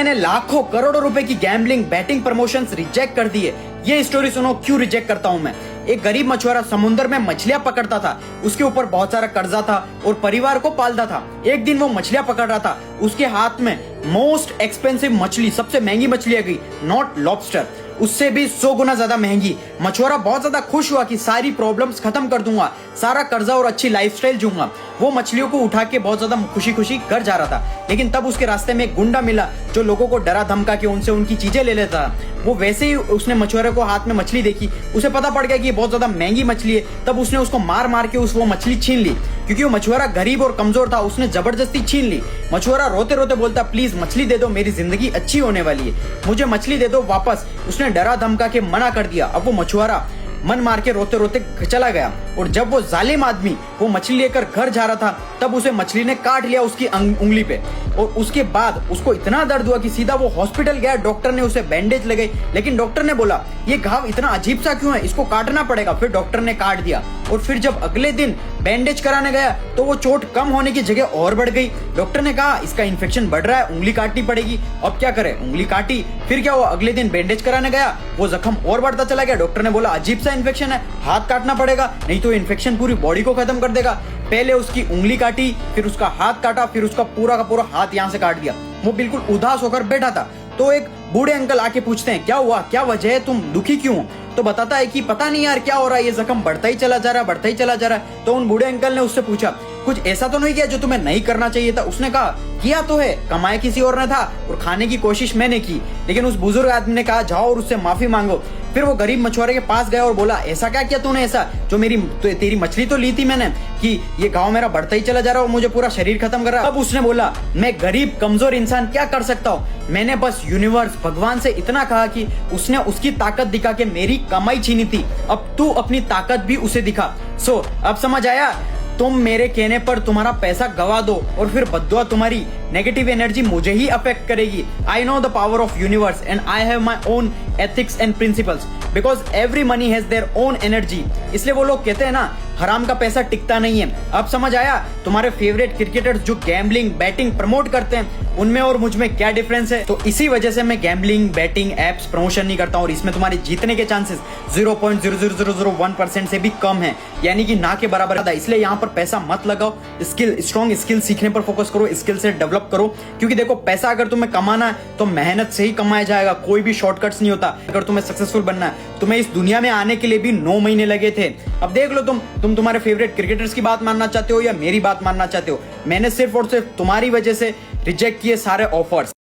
मैंने लाखों करोड़ों रुपए की गैम्बलिंग बैटिंग प्रमोशंस रिजेक्ट कर दिए। ये स्टोरी सुनो क्यों रिजेक्ट करता हूँ मैं। एक गरीब मछुआरा समुद्र में मछलियां पकड़ता था। उसके ऊपर बहुत सारा कर्जा था और परिवार को पालता था। एक दिन वो मछलियां पकड़ रहा था, उसके हाथ में मोस्ट एक्सपेंसिव मछली, सबसे महंगी मछली आ गई, नॉट लॉबस्टर, उससे भी 100 गुना ज्यादा महंगी। मछुआरा बहुत ज्यादा खुश हुआ कि सारी प्रॉब्लम्स खत्म कर दूंगा, सारा कर्जा और अच्छी लाइफस्टाइल जीऊंगा। वो मछलियों को उठा के बहुत ज्यादा खुशी खुशी घर जा रहा था, लेकिन तब उसके रास्ते में एक गुंडा मिला जो लोगों को डरा धमका के उनसे उनकी चीजें ले लेता। वो वैसे ही उसने मछुआरे को हाथ में मछली देखी, उसे पता पड़ गया कि ये बहुत ज्यादा महंगी मछली है। तब उसने उसको मार मार के वो मछली छीन ली। क्योंकि वो मछुआरा गरीब और कमजोर था, उसने जबरदस्ती छीन ली। मछुआरा रोते रोते बोलता, प्लीज मछली दे दो, मेरी जिंदगी अच्छी होने वाली है, मुझे मछली दे दो वापस। उसने डरा धमका के मना कर दिया। अब वो मछुआरा मन मार के रोते रोते चला गया। और जब वो जालिम आदमी वो मछली लेकर घर जा रहा था, तब उसे मछली ने काट लिया उसकी उंगली पे। और उसके बाद उसको इतना दर्द हुआ कि सीधा वो हॉस्पिटल गया। डॉक्टर ने उसे बैंडेज लगाई, लेकिन डॉक्टर ने बोला ये घाव इतना अजीब सा क्यों है, इसको काटना पड़ेगा। फिर डॉक्टर ने काट दिया। और फिर जब अगले दिन बैंडेज कराने गया तो वो चोट कम होने की जगह और बढ़ गई। डॉक्टर ने कहा इसका इन्फेक्शन बढ़ रहा है, उंगली काटनी पड़ेगी। अब क्या करे, उंगली काटी। फिर क्या हुआ, अगले दिन बैंडेज कराने गया, वो जख्म और बढ़ता चला गया। डॉक्टर ने बोला अजीब सा इन्फेक्शन है, हाथ काटना पड़ेगा, नहीं तो इन्फेक्शन पूरी बॉडी को खत्म कर देगा। पहले उसकी उंगली काटी, फिर उसका हाथ काटा, फिर उसका पूरा का पूरा हाथ यहाँ से काट दिया। वो बिल्कुल उदास होकर बैठा था। तो एक बूढ़े अंकल आके पूछते हैं क्या हुआ, क्या वजह है, तुम दुखी क्यों हो। तो बताता है कि पता नहीं यार क्या हो रहा है, ये जख्म बढ़ता ही चला जा रहा है, बढ़ता ही चला जा रहा है। तो उन बूढ़े अंकल ने उससे पूछा कुछ ऐसा तो नहीं किया जो तुम्हें नहीं करना चाहिए था। उसने कहा किया तो है, कमाया किसी और ने था और खाने की कोशिश मैंने की। लेकिन उस बुजुर्ग आदमी ने कहा जाओ और उससे माफी मांगो। फिर वो गरीब मछुआरे के पास गया और बोला ऐसा क्या किया तूने, ऐसा जो तेरी मछली तो ली थी मैंने, कि ये गाँव मेरा बढ़ता ही चला जा रहा है और मुझे पूरा शरीर खत्म कर रहा है। अब उसने बोला मैं गरीब कमजोर इंसान क्या कर सकता हूँ, मैंने बस यूनिवर्स भगवान से इतना कहा कि उसने उसकी ताकत दिखा के मेरी कमाई छीनी थी, अब तू अपनी ताकत भी उसे दिखा। सो अब समझ आया, तुम मेरे कहने पर तुम्हारा पैसा गवा दो और फिर बद्दुआ तुम्हारी नेगेटिव एनर्जी मुझे ही अफेक्ट करेगी। I know the power of universe and I have my own ethics and principles because every money has their own energy. इसलिए वो लोग कहते हैं ना हराम का पैसा टिकता नहीं है। अब समझ आया तुम्हारे फेवरेट क्रिकेटर्स जो गैम्बलिंग बैटिंग प्रमोट करते हैं उनमें और मुझ में क्या डिफरेंस है। तो इसी वजह से मैं गैम्बलिंग बैटिंग एप्स प्रमोशन नहीं करता हूँ और इसमें तुम्हारे जीतने के चांसेस 0.00001% से भी कम है, यानी कि ना के बराबर है। इसलिए यहाँ पर पैसा मत लगाओ, स्ट्रॉन्ग स्किल सीखने पर फोकस करो, स्किल से डेवलप करो। क्योंकि देखो पैसा अगर तुम्हें कमाना है तो मेहनत से ही कमाया जाएगा, कोई भी शॉर्टकट्स नहीं होता। अगर तुम्हें सक्सेसफुल बनना है, तुम्हें इस दुनिया में आने के लिए भी 9 महीने लगे थे। अब देख लो तुम तुम्हारे फेवरेट क्रिकेटर्स की बात मानना चाहते हो या मेरी बात मानना चाहते हो। मैंने सिर्फ और सिर्फ तुम्हारी वजह से रिजेक्ट किए सारे ऑफर्स।